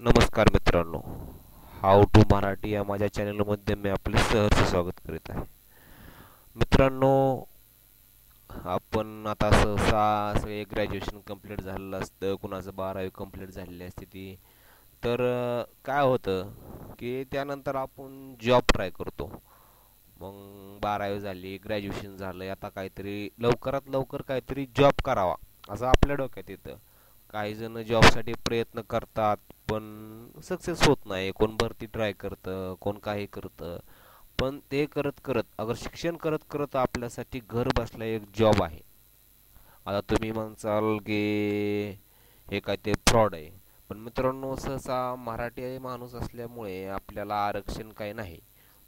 नमस्कार मित्रांनो, how to Marathi या माझ्या चॅनलमध्ये मी आपले सहर्ष स्वागत करीत आहे. मित्रांनो, आपण आता सहसा सगळे ग्रॅज्युएशन कंप्लीट झालेलं असतं, कुणाचं 12वी कंप्लीट झालेली असते ती. तर काय होतं की त्यानंतर आपण जॉब ट्राय करतो. मग 12वी झाली, ग्रॅज्युएशन झालं, आता काहीतरी लवकरात लवकर काहीतरी जॉब करावा असं आपल्या डोक्यात येतं. काही जण जॉबसाठी प्रयत्न करतात पण सक्सेस होत नाही. कोण भरती ट्राय करतं, कोण काही करतं. पण ते करत करत अगर शिक्षण करत करत आपल्यासाठी घर बसल्या एक जॉब आहे. आता तुम्ही म्हणसाल की हे काय ते फ्रॉड आहे. पण मित्रांनो, सहसा मराठी माणूस असल्यामुळे आपल्याला आरक्षण काही नाही.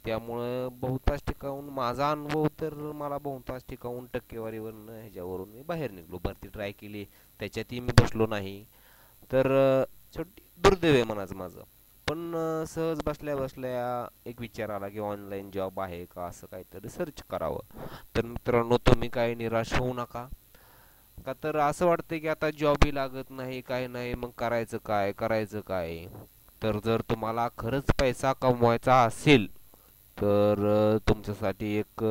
त्यामुळं बहुतांश ठिकाणून माझा अनुभव तर मला बहुतांश ठिकाणून टक्केवारीवरनं ह्याच्यावरून मी बाहेर निघलो. भरती ट्राय केली, त्याच्यातही मी बसलो नाही. तर शेवटी दुर्दैव आहे म्हणायचं माझं. पण सहज बसल्या बसल्या एक विचार आला की ऑनलाईन जॉब आहे का, असं काहीतरी सर्च करावं. तर मित्रांनो, तुम्ही काही निराश होऊ नका. का तर असं वाटतं की आता जॉबही लागत नाही, काही नाही, मग करायचं काय, करायचं काय. तर जर तुम्हाला खरंच पैसा कमवायचा असेल तर तुमच्यासाठी एक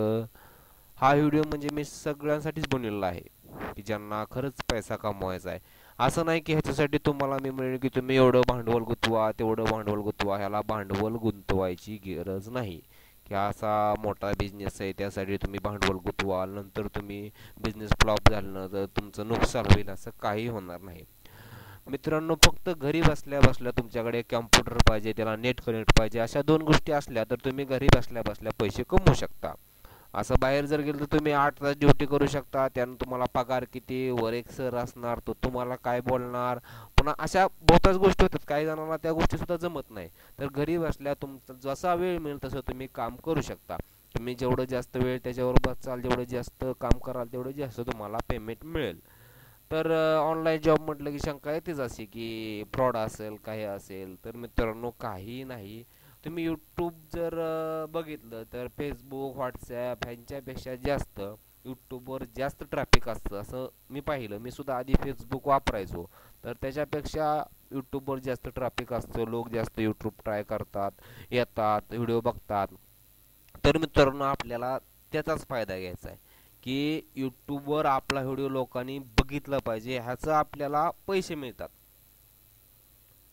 हा व्हिडिओ म्हणजे मी सगळ्यांसाठीच बनवलेला आहे की ज्यांना खरंच पैसा कमवायचा आहे. असं नाही की ह्याच्यासाठी तुम्हाला मी म्हणेल की तुम्ही एवढं भांडवल गुंतवा, तेवढं भांडवल गुंतवा. ह्याला भांडवल गुंतवायची गरज नाही. की असा मोठा बिझनेस आहे, त्यासाठी तुम्ही भांडवल गुंतवाल, नंतर तुम्ही बिझनेस फ्लॉप झालं तर तुमचं नुकसान होईल, असं काही होणार नाही. मित्रांनो, फक्त घरी बसल्या बसल्या तुमच्याकडे कॅम्प्युटर पाहिजे, त्याला नेट कनेक्ट पाहिजे, अशा दोन गोष्टी असल्या तर तुम्ही घरी बसल्या बसल्या पैसे कमवू शकता. असं बाहेर जर गेलं तर तुम्ही 8 तास ड्युटी करू शकता, त्यानं तुम्हाला पगार किती, वर एक सर असणार तो तुम्हाला काय बोलणार. पुन्हा अशा बहुताच गोष्टी होतात, काही जणांना त्या गोष्टी सुद्धा जमत नाही. तर घरी बसल्या तुमचा जसा वेळ मिळेल तसं तुम्ही काम करू शकता. तुम्ही जेवढं जास्त वेळ त्याच्यावर बसाल, जेवढं जास्त काम कराल, तेवढं जास्त तुम्हाला पेमेंट मिळेल. तर ऑनलाईन जॉब म्हटलं की शंका येतेच अशी की फ्रॉड असेल, काही असेल. तर मित्रांनो, काही नाही. तुम्ही यूट्यूब जर बघितलं तर फेसबुक, व्हॉट्सॲप ह्यांच्यापेक्षा जास्त यूट्यूबवर जास्त ट्रॅफिक असतं असं मी पाहिलं. मी सुद्धा आधी फेसबुक वापरायचो, तर त्याच्यापेक्षा यूट्यूबवर जास्त ट्रॅफिक असतं. लोक जास्त यूट्यूब ट्राय करतात, येतात, व्हिडिओ बघतात. तर मित्रांनो, आपल्याला त्याचाच फायदा घ्यायचा आहे की यूट्यूबवर आपला व्हिडिओ लोकांनी बघितला पाहिजे, ह्याचं आपल्याला पैसे मिळतात.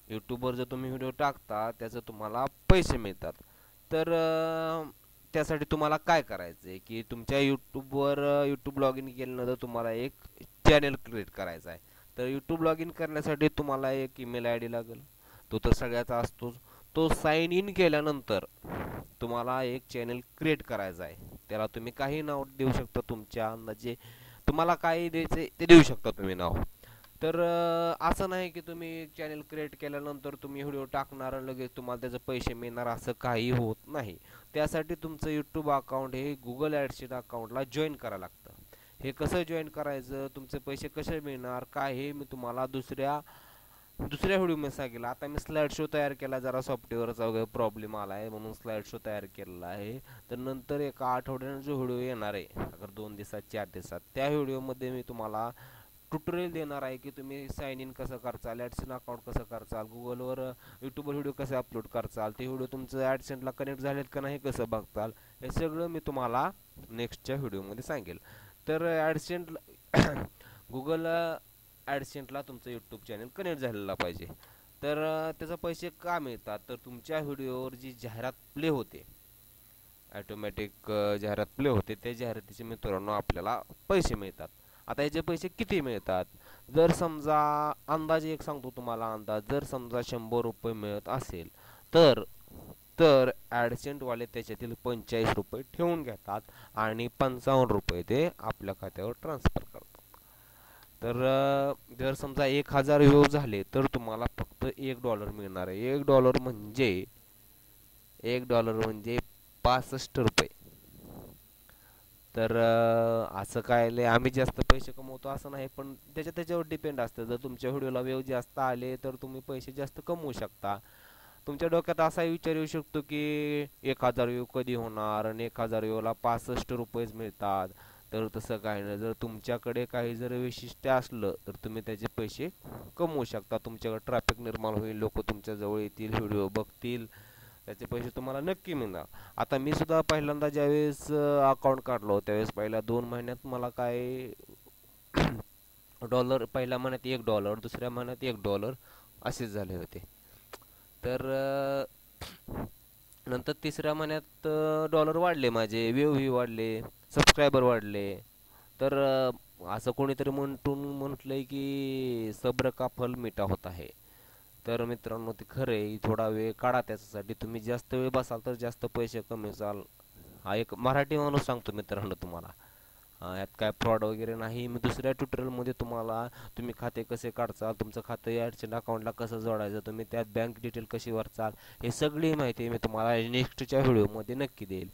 यूट्यूबवर जर तुम्ही व्हिडिओ टाकता त्याचं तुम्हाला पैसे मिळतात. तर त्यासाठी तुम्हाला काय करायचं आहे की तुमच्या यूट्यूबवर यूट्यूब लॉग इन केल्यानंतर तुम्हाला एक चॅनल क्रिएट करायचा आहे. तर यूट्यूब लॉग इन करण्यासाठी तुम्हाला एक ईमेल आय डी लागेल, तो तर सगळ्याचा असतोच. तो साइन इन केल्यानंतर तुम्हाला एक चॅनल क्रिएट करायचा आहे. त्याला तुम्ही काही नाव देऊ शकता, तुमच्या अंदाजे तुम्हाला काय द्यायचे ते देऊ शकता तुम्ही नाव. तर असं नाही की तुम्ही चॅनल क्रिएट केल्यानंतर तुम्ही व्हिडिओ टाकणार आणि लगेच तुम्हाला त्याचे पैसे मिळणार, असं काही होत नाही. त्यासाठी तुमचं यूट्यूब अकाउंट हे गुगल ॲडसेट अकाउंटला जॉईन करावं लागतं. हे कसं जॉईन करायचं, तुमचे पैसे कसे मिळणार काय, हे मी तुम्हाला दुसऱ्या दुसऱ्या व्हिडिओमध्ये सांगेल. आता मी स्लाइड शो तयार केला, जरा सॉफ्टवेअरचा वगैरे प्रॉब्लेम आला आहे म्हणून स्लाइड शो तयार केलेला आहे. तर नंतर एका आठवड्यानं जो व्हिडिओ येणार आहे, अगर 2 दिवसात 4 दिवसात, त्या व्हिडिओमध्ये मी तुम्हाला ट्युटोरियल देणार आहे की तुम्ही साइन इन कसं करचाल, ॲडसेंट अकाउंट कसं करचाल, गुगलवर यूट्यूबवर व्हिडिओ कसे अपलोड करचाल, ते व्हिडिओ तुमचं ॲडसेंटला कनेक्ट झालेत का नाही कसं बघताल, हे सगळं मी तुम्हाला नेक्स्टच्या व्हिडिओमध्ये सांगेल. तर ॲडसेंट गुगल ॲडसेंटला तुमचं यूट्यूब चॅनल कनेक्ट झालेला पाहिजे. तर त्याचे पैसे का मिळतात, तर तुमच्या व्हिडिओवर जी जाहिरात प्ले होते, ॲटोमॅटिक जाहिरात प्ले होते, त्या जाहिरातीचे मित्रांनो आपल्याला पैसे मिळतात. आता याचे पैसे किती मिळतात, जर समजा अंदाजे एक सांगतो तुम्हाला अंदाज, जर समजा 100 रुपये मिळत असेल तर तर ॲडसेंटवाले त्याच्यातील 45 रुपये ठेवून घेतात आणि 55 रुपये ते आपल्या खात्यावर ट्रान्सफर करतात. तर जर समजा 1000 व्ह्यू झाले तर तुम्हाला फक्त $1 मिळणार आहे. $1 म्हणजे 65 रुपये. तर असं काय लय आम्ही जास्त पैसे कमवतो असं नाही, पण त्याच्यावर डिपेंड असतं. जर तुमच्या व्हिडिओला व्ह्यू जास्त आले तर तुम्ही पैसे जास्त कमवू शकता. तुमच्या डोक्यात असा विचार येऊ शकतो की 1000 व्ह्यू कधी होणार आणि 1000 व्ह्यूला 65 रुपयेच मिळतात. तर तसं काही नाही. जर तुमच्याकडे काही जर वैशिष्ट्य असलं तर तुम्ही त्याचे पैसे कमवू शकता. तुमच्याकडे ट्रॅफिक निर्माण होईल, लोक तुमच्या जवळ येतील, व्हिडिओ बघतील, त्याचे पैसे तुम्हाला नक्की मिळणार. आता मी सुद्धा पहिल्यांदा ज्यावेळेस अकाउंट काढलो त्यावेळेस पहिल्या 2 महिन्यात मला काय डॉलर, पहिल्या महिन्यात $1, दुसऱ्या महिन्यात $1 असेच झाले होते. तर नंतर तिसऱ्या महिन्यात डॉलर वाढले, माझे व्ह्यू वाढले, सबस्क्रायबर वाढले. तर असं कोणीतरी म्हटलंय की सब्र का फल मीठा होता है. तर मित्रांनो ते खरं आहे, थोडा वेळ काढा त्याच्यासाठी. तुम्ही जास्त वेळ बसाल तर जास्त पैसे कमवाल. हा एक मराठी माणूस सांगतो मित्रांनो तुम्हाला. यात काय फ्रॉड वगैरे नाही. मी दुसऱ्या ट्युटोरियलमध्ये तुम्हाला तुम्ही खाते कसे काढचाल, तुमचं खातं या अर्चंट अकाउंटला कसं जोडायचं, तुम्ही त्यात बँक डिटेल कशी भरचाल, हे सगळी माहिती मी तुम्हाला नेक्स्टच्या व्हिडिओमध्ये नक्की देईल.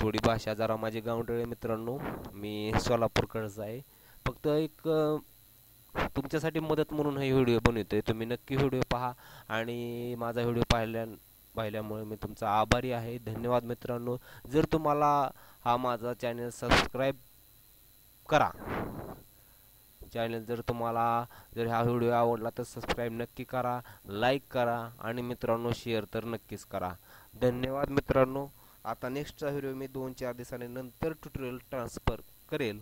थोडी भाषा जरा माझी गावंढळी मित्रांनो, मी सोलापूरकडचा आहे. फक्त एक तुमच्यासाठी मदत म्हणून हे व्हिडिओ बनवतोय. तुम्ही नक्की व्हिडिओ पहा आणि माझा व्हिडिओ पाहिल्यामुळे मी तुमचा आभारी आहे. धन्यवाद मित्रांनो. जर तुम्हाला हा माझा चॅनल सबस्क्राईब करा. जर हा व्हिडिओ आवडला तर सबस्क्राईब नक्की करा, लाईक करा आणि मित्रांनो शेअर तर नक्कीच करा. धन्यवाद मित्रांनो. आता नेक्स्टचा व्हिडिओ मी 2-4 दिवसांनी नंतर ट्युटोरियल ट्रान्सफर करेल.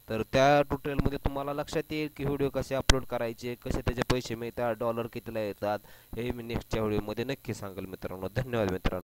तर त्या ट्युटोरियलमध्ये तुम्हाला लक्षात येईल की व्हिडिओ कसे अपलोड करायचे, कसे त्याचे पैसे मिळतात, डॉलर कितीला येतात, हे मी नेक्स्टच्या व्हिडिओमध्ये नक्की सांगेल मित्रांनो. धन्यवाद मित्रांनो.